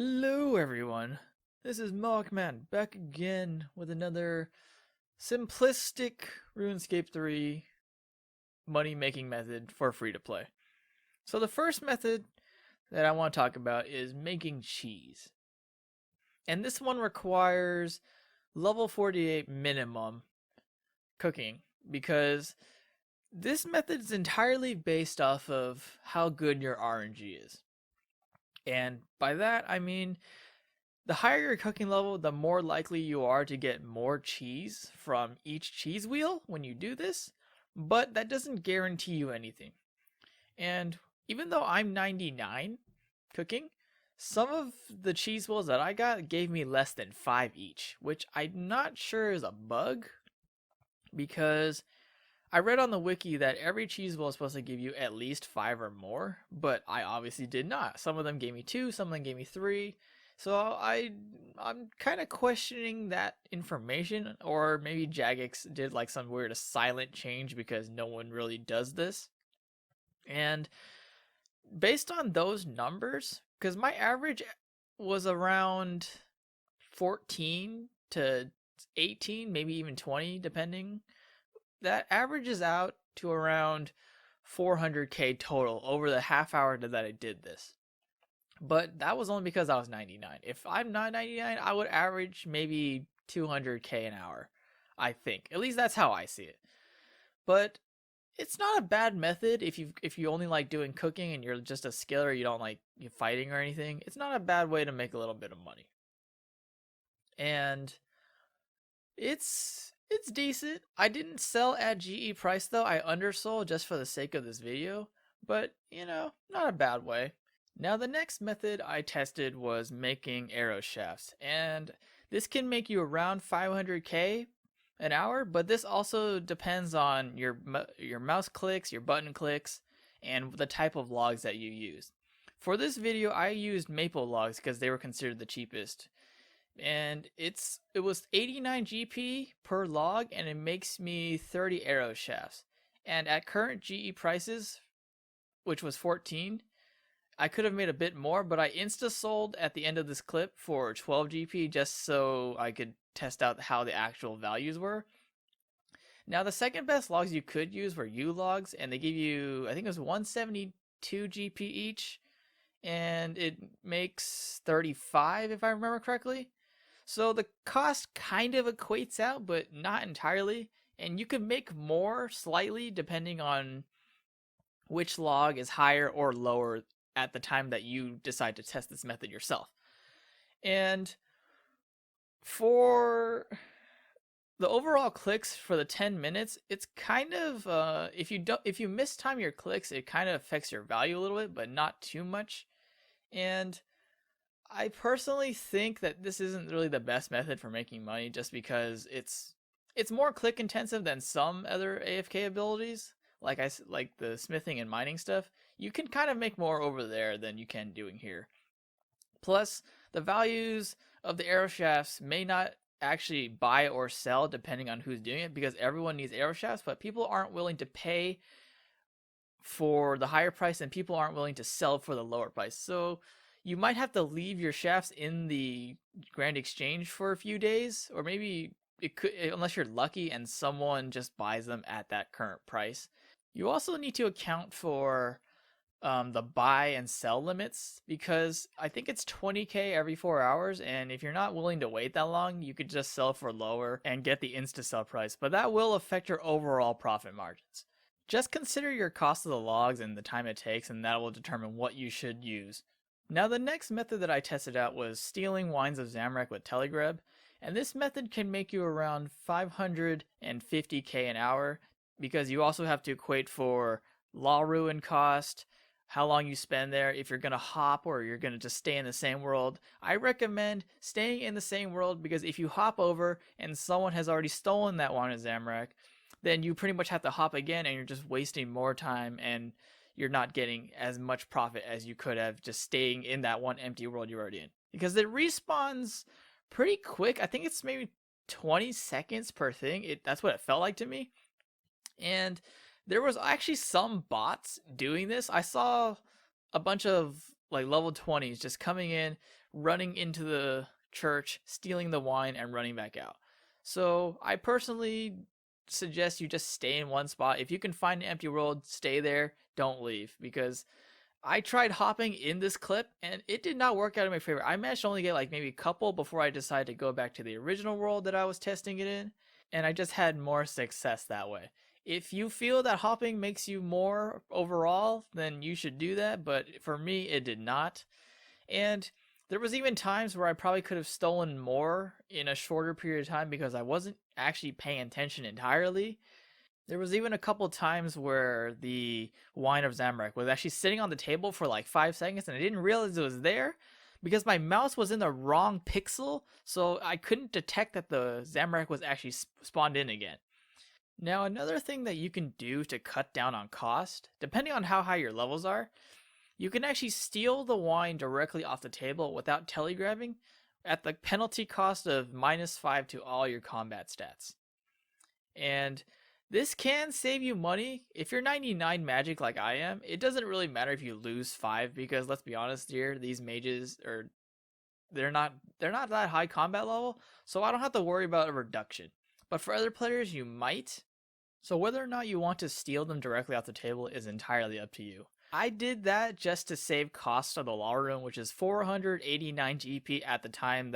Hello everyone, this is Moehawkman back again with another simplistic RuneScape 3 money making method for free to play. So the first method that I want to talk about is making cheese. And this one requires level 48 minimum cooking because this method is entirely based off of how good your RNG is. And by that I mean the higher your cooking level, the more likely you are to get more cheese from each cheese wheel when you do this, but that doesn't guarantee you anything. And even though I'm 99 cooking, some of the cheese wheels that I got gave me less than 5 each, which I'm not sure is a bug because I read on the wiki that every cheese wheel is supposed to give you at least 5 or more, but I obviously did not. Some of them gave me 2, some of them gave me 3. So I'm kind of questioning that information, or maybe Jagex did like some weird silent change because no one really does this. And based on those numbers, because my average was around 14 to 18, maybe even 20, depending, that averages out to around 400k total over the half hour that I did this. But that was only because I was 99. If I'm not 99, I would average maybe 200k an hour, I think. At least that's how I see it. But it's not a bad method if you only like doing cooking and you're just a skiller, you don't like fighting or anything. It's not a bad way to make a little bit of money. And it's decent. I didn't sell at GE price though. I undersold just for the sake of this video, but not a bad way. Now the next method I tested was making arrow shafts, and this can make you around 500k an hour, but this also depends on your mouse clicks, your button clicks, and the type of logs that you use. For this video I used maple logs because they were considered the cheapest, and it was 89 GP per log, and it makes me 30 arrow shafts. And at current GE prices, which was 14, I could have made a bit more, but I insta sold at the end of this clip for 12 GP just so I could test out how the actual values were. Now the second best logs you could use were U logs, and they give you, I think it was 172 GP each, and it makes 35 if I remember correctly. So the cost kind of equates out, but not entirely. And you can make more slightly depending on which log is higher or lower at the time that you decide to test this method yourself. And for the overall clicks for the 10 minutes, it's kind of if you mistime your clicks, it kind of affects your value a little bit, but not too much. And I personally think that this isn't really the best method for making money just because it's more click intensive than some other AFK abilities, like like the smithing and mining stuff. You can kind of make more over there than you can doing here. Plus, the values of the arrow shafts may not actually buy or sell depending on who's doing it, because everyone needs arrow shafts, but people aren't willing to pay for the higher price and people aren't willing to sell for the lower price. So you might have to leave your shafts in the Grand Exchange for a few days, or maybe it could, unless you're lucky and someone just buys them at that current price. You also need to account for the buy and sell limits, because I think it's 20k every 4 hours, and if you're not willing to wait that long, you could just sell for lower and get the insta sell price, but that will affect your overall profit margins. Just consider your cost of the logs and the time it takes, and that will determine what you should use. Now the next method that I tested out was stealing wines of Zamorak with Telegrab, and this method can make you around 550k an hour, because you also have to equate for law ruin cost, how long you spend there, if you're going to hop or you're going to just stay in the same world. I recommend staying in the same world, because if you hop over and someone has already stolen that wine of Zamorak, then you pretty much have to hop again and you're just wasting more time and you're not getting as much profit as you could have just staying in that one empty world you're already in. Because it respawns pretty quick. I think it's maybe 20 seconds per thing. That's what it felt like to me. And there was actually some bots doing this. I saw a bunch of like level 20s just coming in, running into the church, stealing the wine, and running back out. So I personally suggest you just stay in one spot. If you can find an empty world, stay there. Don't leave, because I tried hopping in this clip and it did not work out in my favor. I managed to only get like maybe a couple before I decided to go back to the original world that I was testing it in, and I just had more success that way. If you feel that hopping makes you more overall, then you should do that, but for me it did not. And there was even times where I probably could have stolen more in a shorter period of time because I wasn't actually paying attention entirely. There was even a couple times where the wine of Zamorak was actually sitting on the table for like 5 seconds and I didn't realize it was there because my mouse was in the wrong pixel, so I couldn't detect that the Zamorak was actually spawned in again. Now, another thing that you can do to cut down on cost, depending on how high your levels are, you can actually steal the wine directly off the table without telegraphing at the penalty cost of -5 to all your combat stats. And this can save you money. If you're 99 magic like I am, it doesn't really matter if you lose 5, because let's be honest here, these mages are they're not that high combat level, so I don't have to worry about a reduction. But for other players, you might. So whether or not you want to steal them directly off the table is entirely up to you. I did that just to save cost of the law room, which is 489 GP at the time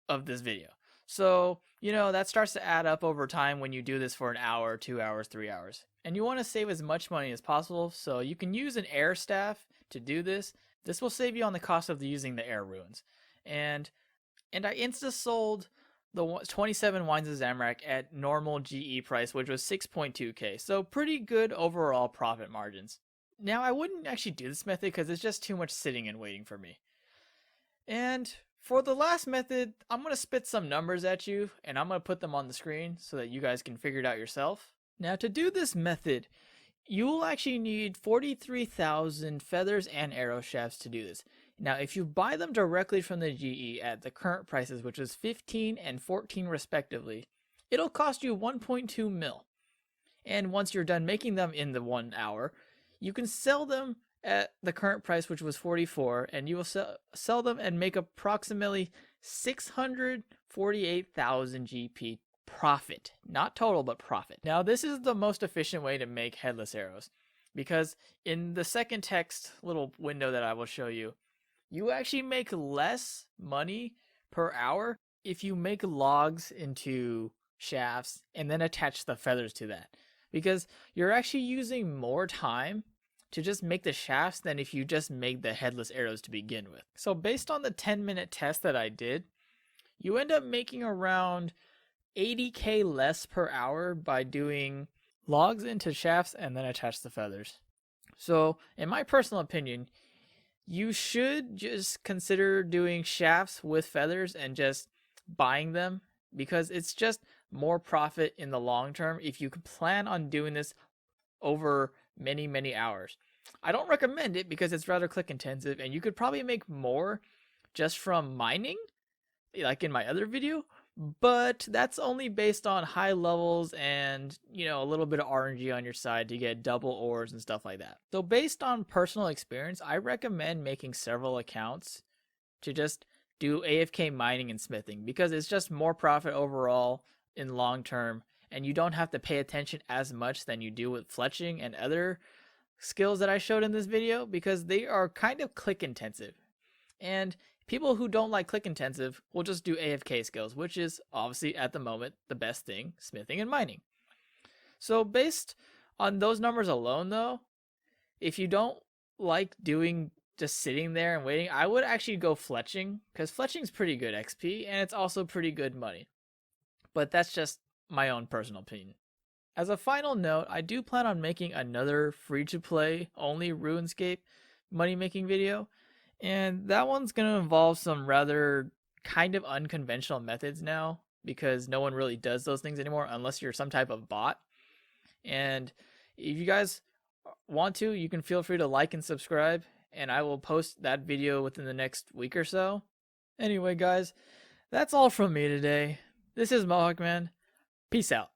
of this video. So, that starts to add up over time when you do this for an hour, 2 hours, 3 hours. And you want to save as much money as possible, so you can use an air staff to do this. This will save you on the cost of using the air runes. And I insta-sold the 27 Wines of Zamorak at normal GE price, which was 6.2k. So pretty good overall profit margins. Now, I wouldn't actually do this method because it's just too much sitting and waiting for me. And for the last method, I'm going to spit some numbers at you, and I'm going to put them on the screen so that you guys can figure it out yourself. Now, to do this method, you will actually need 43,000 feathers and arrow shafts to do this. Now, if you buy them directly from the GE at the current prices, which is 15 and 14 respectively, it'll cost you 1.2 mil. And once you're done making them in the 1 hour, you can sell them at the current price, which was 44, and you will sell them and make approximately 648,000 GP profit. Not total, but profit. Now, this is the most efficient way to make headless arrows, because in the second text little window that I will show you, you actually make less money per hour if you make logs into shafts and then attach the feathers to that, because you're actually using more time to just make the shafts than if you just make the headless arrows to begin with. So based on the 10-minute test that I did, you end up making around 80k less per hour by doing logs into shafts and then attach the feathers. So in my personal opinion, you should just consider doing shafts with feathers and just buying them, because it's just more profit in the long term if you plan on doing this over many hours. I don't recommend it because it's rather click intensive, and you could probably make more just from mining, like in my other video, but that's only based on high levels and, a little bit of RNG on your side to get double ores and stuff like that. So based on personal experience, I recommend making several accounts to just do AFK mining and smithing, because it's just more profit overall in long term, and you don't have to pay attention as much than you do with fletching and other skills that I showed in this video, because they are kind of click intensive. And people who don't like click intensive will just do AFK skills, which is obviously at the moment the best thing, smithing and mining. So based on those numbers alone though, if you don't like doing just sitting there and waiting, I would actually go fletching, because fletching's pretty good XP and it's also pretty good money. But that's just my own personal opinion. As a final note, I do plan on making another free-to-play only RuneScape money-making video, and that one's going to involve some rather kind of unconventional methods now, because no one really does those things anymore unless you're some type of bot. And if you guys want to, you can feel free to like and subscribe, and I will post that video within the next week or so. Anyway guys, that's all from me today. This is Moehawkman. Peace out.